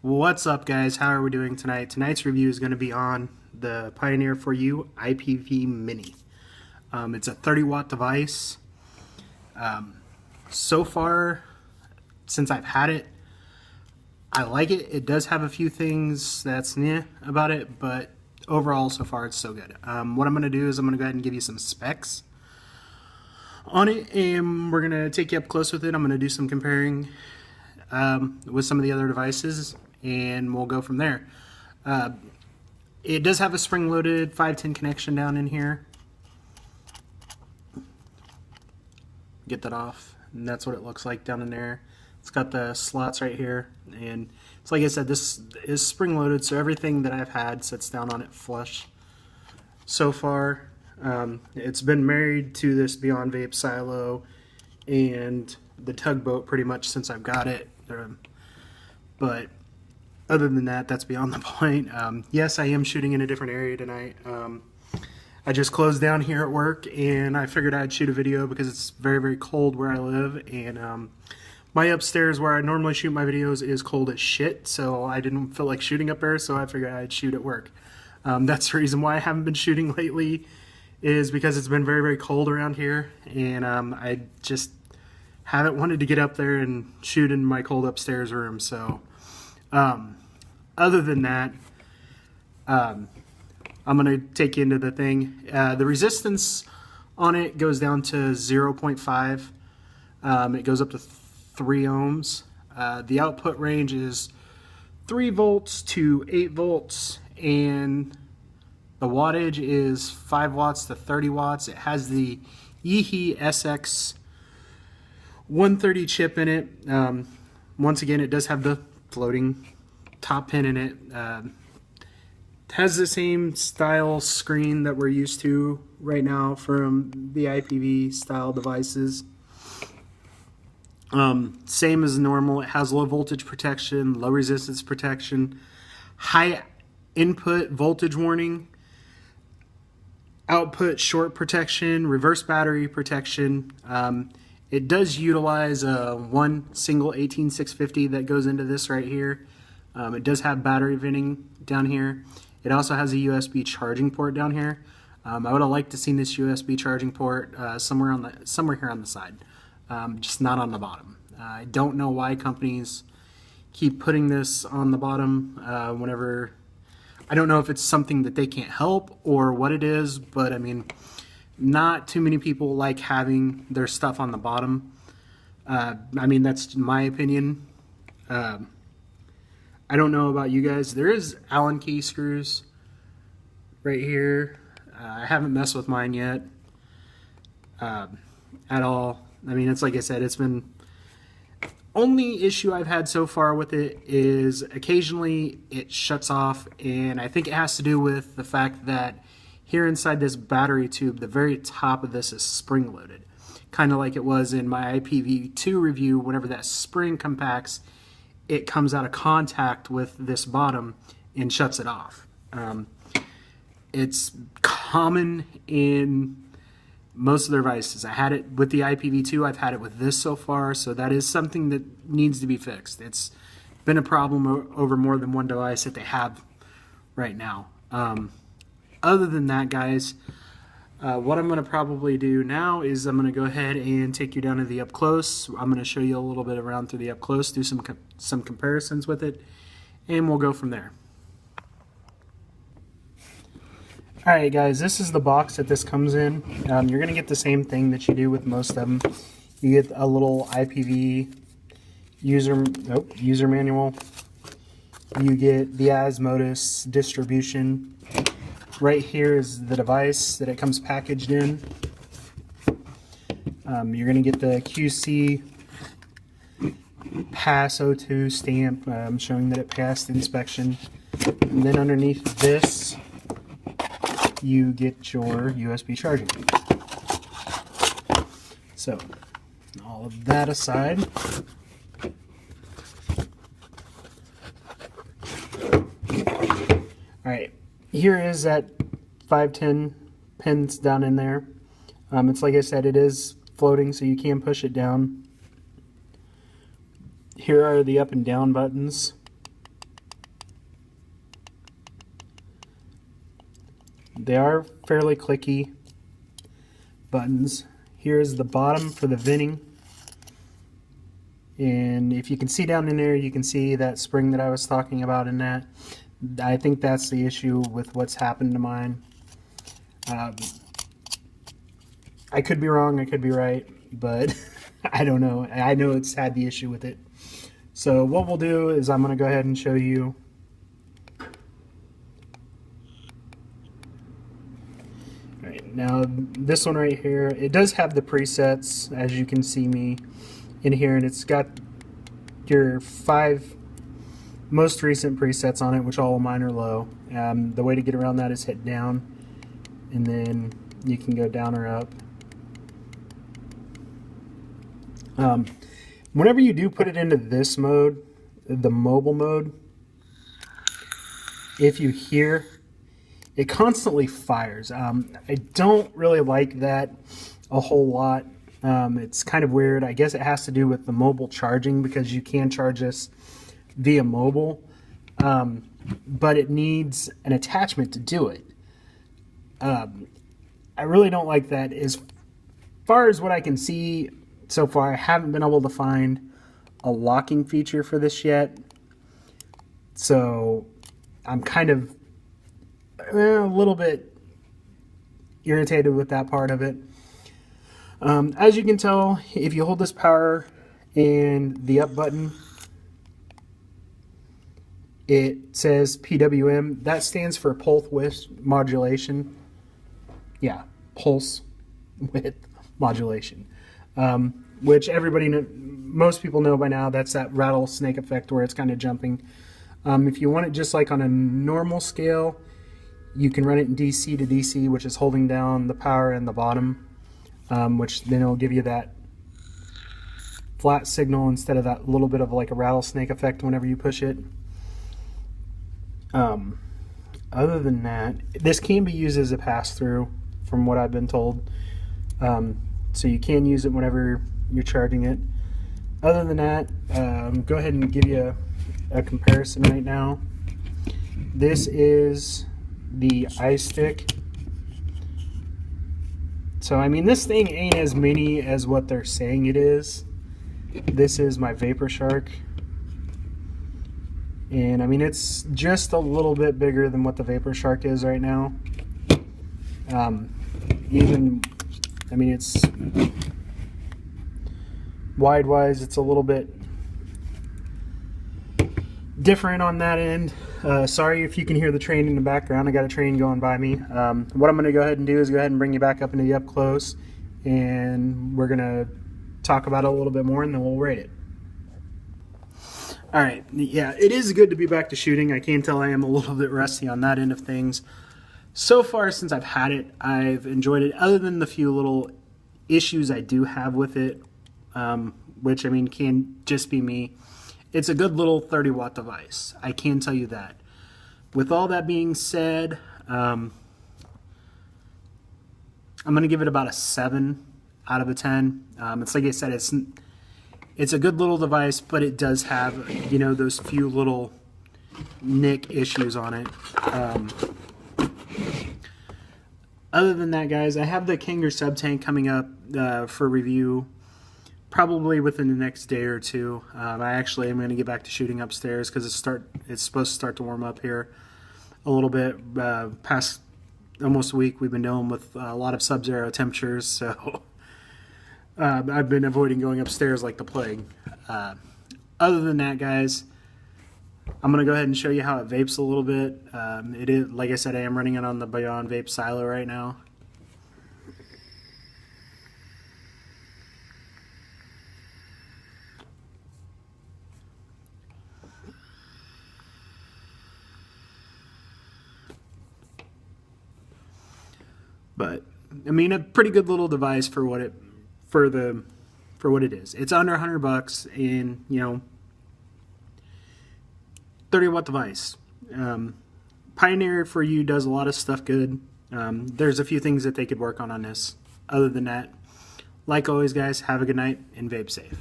What's up, guys? How are we doing tonight? Tonight's review is going to be on the Pioneer for You IPV Mini. It's a 30-watt device. So far, since I've had it, I like it. It does have a few things that's about it, but overall, so far, it's so good. What I'm going to do is I'm going to go ahead and give you some specs on it, and we're going to take you up close with it. I'm going to do some comparing with some of the other devices, and we'll go from there. It does have a spring-loaded 510 connection down in here. Get that off, and that's what it looks like down in there. It's got the slots right here, and it's like I said, this is spring-loaded, so everything that I've had sits down on it flush. So far, it's been married to this Beyond Vape silo and the tugboat pretty much since I've got it. But other than that, that's beyond the point. Yes, I am shooting in a different area tonight. I just closed down here at work, and I figured I'd shoot a video because it's very, very cold where I live, and my upstairs where I normally shoot my videos is cold as shit, so I didn't feel like shooting up there, so I figured I'd shoot at work. That's the reason why I haven't been shooting lately, is because it's been very, very cold around here, and I just haven't wanted to get up there and shoot in my cold upstairs room. So other than that, I'm going to take you into the thing. The resistance on it goes down to 0.5. It goes up to 3 ohms. The output range is 3 volts to 8 volts, and the wattage is 5 watts to 30 watts. It has the Yeehee SX 130 chip in it. Once again, it does have the floating top pin in it. It has the same style screen that we're used to right now from the IPV style devices. Same as normal. It has low voltage protection, low resistance protection, high input voltage warning, output short protection, reverse battery protection. It does utilize one single 18650 that goes into this right here. It does have battery venting down here. It also has a USB charging port down here. I would have liked to seen this USB charging port somewhere here on the side, just not on the bottom. I don't know why companies keep putting this on the bottom whenever. I don't know if it's something that they can't help or what it is, but I mean, not too many people like having their stuff on the bottom. I mean, that's my opinion. I don't know about you guys. There is Allen key screws right here. I haven't messed with mine yet at all. I mean, it's like I said, it's been... Only issue I've had so far with it is occasionally it shuts off, and I think it has to do with the fact that here inside this battery tube, the very top of this is spring-loaded. Kind of like it was in my IPv2 review. Whenever that spring compacts, it comes out of contact with this bottom and shuts it off. It's common in most of their devices. I had it with the IPv2. I've had it with this so far, so that is something that needs to be fixed. It's been a problem over more than one device that they have right now. Other than that, guys, what I'm going to probably do now is I'm going to go ahead and take you down to the up close. I'm going to show you a little bit around through the up close, do some comparisons with it, and we'll go from there. Alright guys, this is the box that this comes in. You're going to get the same thing that you do with most of them. You get a little IPV user manual. You get the Osmosis distribution. Right here is the device that it comes packaged in. You're going to get the QC Pass O2 stamp showing that it passed inspection. And then underneath this, you get your USB charging. So, all of that aside, alright, here is that 510 pins down in there. It's like I said, it is floating, so you can push it down. Here are the up and down buttons. They are fairly clicky buttons. Here's the bottom for the venting. And if you can see down in there, you can see that spring that I was talking about in that. I think that's the issue with what's happened to mine. I could be wrong, I could be right, but I don't know. I know it's had the issue with it. So what we'll do is I'm going to go ahead and show you. Alright, now this one right here, it does have the presets, as you can see me in here, and it's got your 5 most recent presets on it, which all of mine are low. The way to get around that is hit down, and then you can go down or up. Whenever you do put it into this mode, the mobile mode, if you hear, it constantly fires. I don't really like that a whole lot. It's kind of weird. I guess it has to do with the mobile charging, because you can charge this via mobile, but it needs an attachment to do it. I really don't like that. As far as what I can see so far, I haven't been able to find a locking feature for this yet, so I'm kind of a little bit irritated with that part of it. As you can tell, if you hold this power and the up button, it says PWM. That stands for pulse width modulation. Yeah, pulse width modulation. Which most people know by now. That's that rattlesnake effect where it's kind of jumping. If you want it just like on a normal scale, you can run it in DC to DC, which is holding down the power and the bottom, which then it'll give you that flat signal instead of that little bit of like a rattlesnake effect whenever you push it. Other than that, this can be used as a pass-through from what I've been told. So you can use it whenever you're charging it. Other than that, go ahead and give you a comparison right now. This is the iStick. So I mean, this thing ain't as mini as what they're saying it is. This is my Vapor Shark, and I mean, it's just a little bit bigger than what the Vapor Shark is right now. I mean, it's wide-wise, it's a little bit different on that end. Sorry if you can hear the train in the background. I got a train going by me. What I'm going to go ahead and do is go ahead and bring you back up into the up close, and we're going to talk about it a little bit more, and then we'll rate it. Alright, yeah, it is good to be back to shooting. I can tell I am a little bit rusty on that end of things. So far, since I've had it, I've enjoyed it, other than the few little issues I do have with it, which, I mean, can just be me. It's a good little 30-watt device. I can tell you that. With all that being said, I'm going to give it about a 7 out of a 10. It's like I said, it's a good little device, but it does have, you know, those few little nick issues on it. Other than that, guys, I have the Kanger sub tank coming up for review probably within the next day or two. I actually am going to get back to shooting upstairs because it's supposed to start to warm up here a little bit. Past almost a week, we've been dealing with a lot of sub-zero temperatures, so I've been avoiding going upstairs like the plague. Other than that, guys, I'm going to go ahead and show you how it vapes a little bit. It is, like I said, I am running it on the Beyond Vape Silo right now. But I mean, a pretty good little device for what it is. It's under $100, and you know, 30-watt device. Pioneer for you does a lot of stuff good. There's a few things that they could work on this. Other than that, like always, guys, have a good night and vape safe.